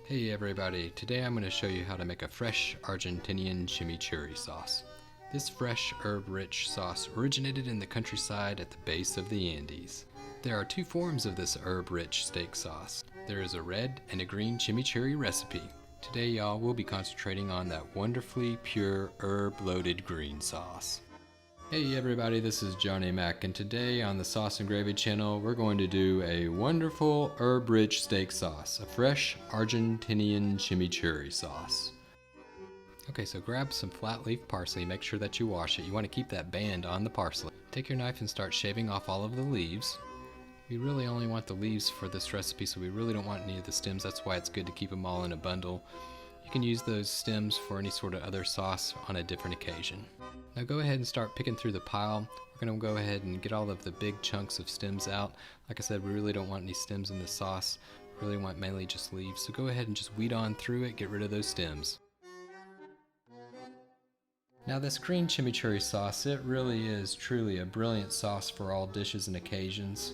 Hey everybody, today I'm going to show you how to make a fresh Argentinian chimichurri sauce. This fresh herb-rich sauce originated in the countryside at the base of the Andes. There are two forms of this herb-rich steak sauce. There is a red and a green chimichurri recipe. Today y'all will be concentrating on that wonderfully pure herb-loaded green sauce. Hey everybody, this is Johnny Mac, and today on the Sauce and Gravy channel we're going to do a wonderful herb-rich steak sauce, a fresh Argentinian chimichurri sauce. Okay, so grab some flat leaf parsley, make sure that you wash it. You want to keep that band on the parsley. Take your knife and start shaving off all of the leaves. We really only want the leaves for this recipe, so we really don't want any of the stems. That's why it's good to keep them all in a bundle. You can use those stems for any sort of other sauce on a different occasion. Now go ahead and start picking through the pile. We're going to go ahead and get all of the big chunks of stems out. Like I said, we really don't want any stems in the sauce. We really want mainly just leaves. So go ahead and just weed on through it, get rid of those stems. Now this green chimichurri sauce, it really is truly a brilliant sauce for all dishes and occasions.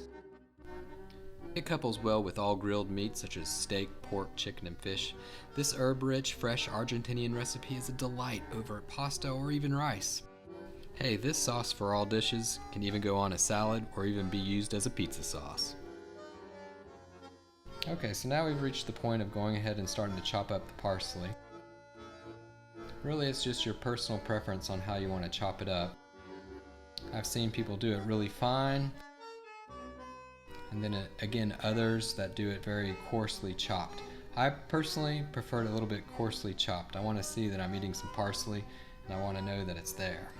It couples well with all grilled meats such as steak, pork, chicken, and fish. This herb-rich, fresh Argentinian recipe is a delight over pasta or even rice. Hey, this sauce for all dishes can even go on a salad or even be used as a pizza sauce. Okay, so now we've reached the point of going ahead and starting to chop up the parsley. Really, it's just your personal preference on how you want to chop it up. I've seen people do it really fine, and then again others that do it very coarsely chopped. I personally prefer it a little bit coarsely chopped. I want to see that I'm eating some parsley and I want to know that it's there.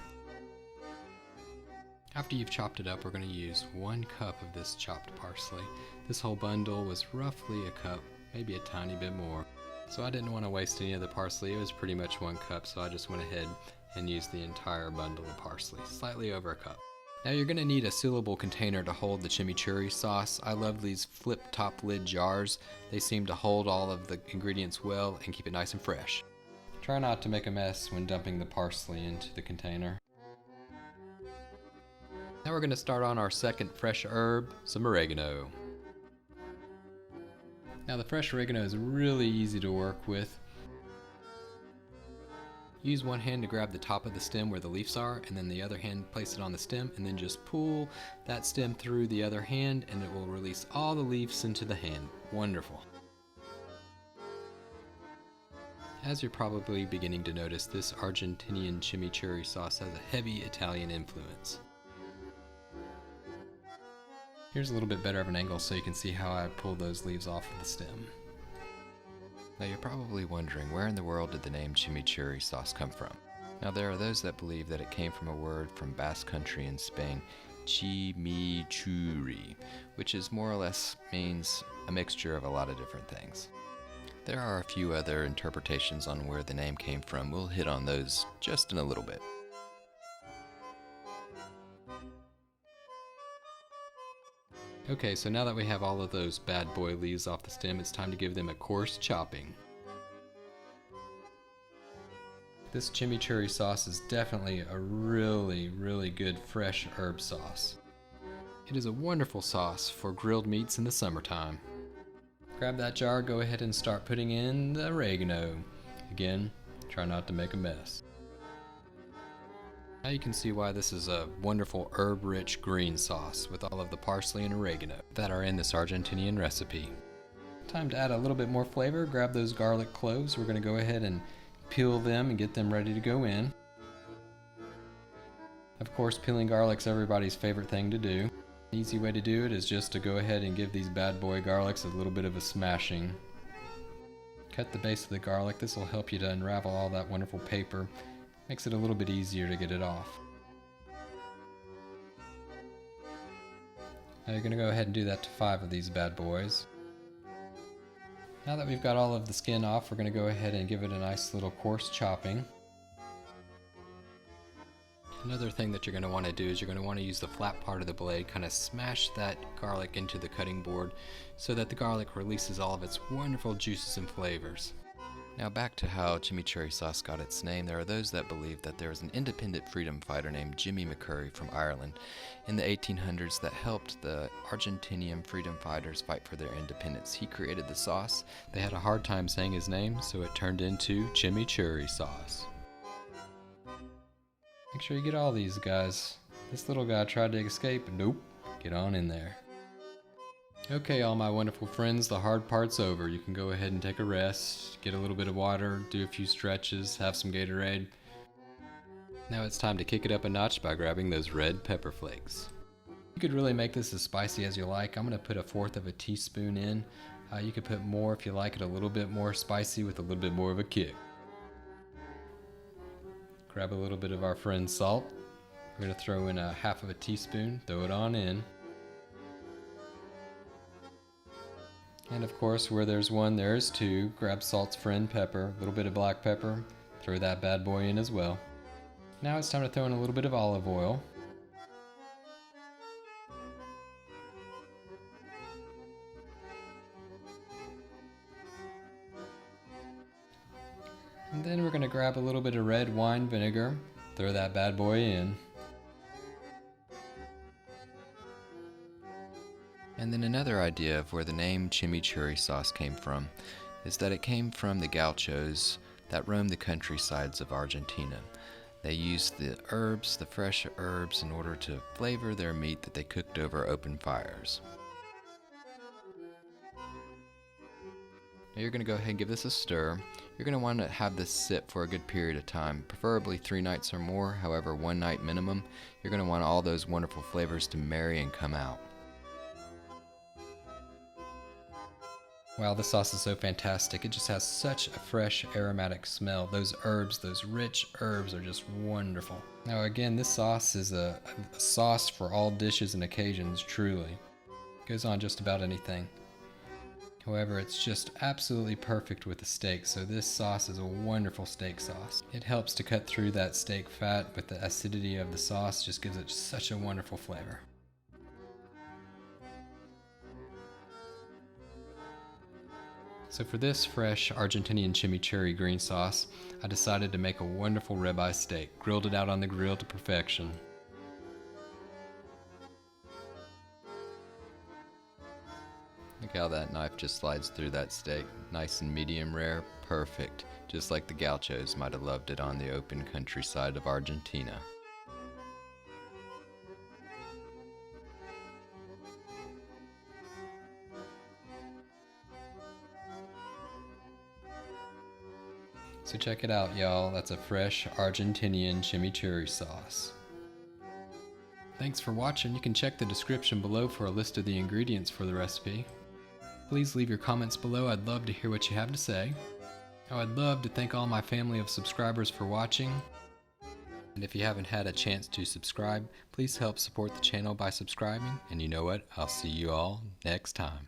After you've chopped it up, we're going to use 1 cup of this chopped parsley. This whole bundle was roughly a cup, maybe a tiny bit more. So I didn't want to waste any of the parsley. It was pretty much 1 cup, so I just went ahead and used the entire bundle of parsley, slightly over a cup. Now you're going to need a sealable container to hold the chimichurri sauce. I love these flip top lid jars. They seem to hold all of the ingredients well and keep it nice and fresh. Try not to make a mess when dumping the parsley into the container. Now we're going to start on our second fresh herb, some oregano. Now the fresh oregano is really easy to work with. Use one hand to grab the top of the stem where the leaves are, and then the other hand place it on the stem, and then just pull that stem through the other hand and it will release all the leaves into the hand. Wonderful. As you're probably beginning to notice, this Argentinian chimichurri sauce has a heavy Italian influence. Here's a little bit better of an angle so you can see how I pulled those leaves off of the stem. Now you're probably wondering, where in the world did the name chimichurri sauce come from? Now there are those that believe that it came from a word from Basque Country in Spain, chimichurri, which is more or less means a mixture of a lot of different things. There are a few other interpretations on where the name came from. We'll hit on those just in a little bit. Okay, so now that we have all of those bad boy leaves off the stem, it's time to give them a coarse chopping. This chimichurri sauce is definitely a really good fresh herb sauce. It is a wonderful sauce for grilled meats in the summertime. Grab that jar, go ahead and start putting in the oregano. Again, try not to make a mess. Now you can see why this is a wonderful herb-rich green sauce with all of the parsley and oregano that are in this Argentinian recipe. Time to add a little bit more flavor. Grab those garlic cloves. We're going to go ahead and peel them and get them ready to go in. Of course, peeling garlic's everybody's favorite thing to do. An easy way to do it is just to go ahead and give these bad boy garlics a little bit of a smashing. Cut the base of the garlic. This will help you to unravel all that wonderful paper. Makes it a little bit easier to get it off. Now you're going to go ahead and do that to 5 of these bad boys. Now that we've got all of the skin off, we're going to go ahead and give it a nice little coarse chopping. Another thing that you're going to want to do is you're going to want to use the flat part of the blade, kind of smash that garlic into the cutting board so that the garlic releases all of its wonderful juices and flavors. Now back to how chimichurri sauce got its name. There are those that believe that there was an independent freedom fighter named Jimmy McCurry from Ireland in the 1800s that helped the Argentinian freedom fighters fight for their independence. He created the sauce. They had a hard time saying his name, so it turned into chimichurri sauce. Make sure you get all these guys. This little guy tried to escape. Nope. Get on in there. Okay, all my wonderful friends, the hard part's over. You can go ahead and take a rest, get a little bit of water, do a few stretches, have some Gatorade. Now it's time to kick it up a notch by grabbing those red pepper flakes. You could really make this as spicy as you like. I'm going to put 1/4 teaspoon in. You could put more if you like it a little bit more spicy with a little bit more of a kick. Grab a little bit of our friend's salt. We're going to throw in 1/2 teaspoon, throw it on in. And of course, where there's one, there's two. Grab salt's friend, pepper, a little bit of black pepper, throw that bad boy in as well. Now it's time to throw in a little bit of olive oil. And then we're going to grab a little bit of red wine vinegar, throw that bad boy in. And then another idea of where the name chimichurri sauce came from is that it came from the gauchos that roamed the countrysides of Argentina. They used the herbs, the fresh herbs, in order to flavor their meat that they cooked over open fires. Now you're going to go ahead and give this a stir. You're going to want to have this sit for a good period of time, preferably 3 nights or more, however 1 night minimum. You're going to want all those wonderful flavors to marry and come out. Wow, this sauce is so fantastic. It just has such a fresh aromatic smell. Those herbs, those rich herbs are just wonderful. Now again, this sauce is a sauce for all dishes and occasions, truly. It goes on just about anything. However, it's just absolutely perfect with the steak, so this sauce is a wonderful steak sauce. It helps to cut through that steak fat with the acidity of the sauce, just gives it such a wonderful flavor. So for this fresh Argentinian chimichurri green sauce, I decided to make a wonderful ribeye steak, grilled it out on the grill to perfection. Look how that knife just slides through that steak, nice and medium rare, perfect, just like the gauchos might have loved it on the open countryside of Argentina. So check it out, y'all. That's a fresh Argentinian chimichurri sauce. Thanks for watching. You can check the description below for a list of the ingredients for the recipe. Please leave your comments below. I'd love to hear what you have to say. I'd love to thank all my family of subscribers for watching. And if you haven't had a chance to subscribe, please help support the channel by subscribing. And you know what? I'll see you all next time.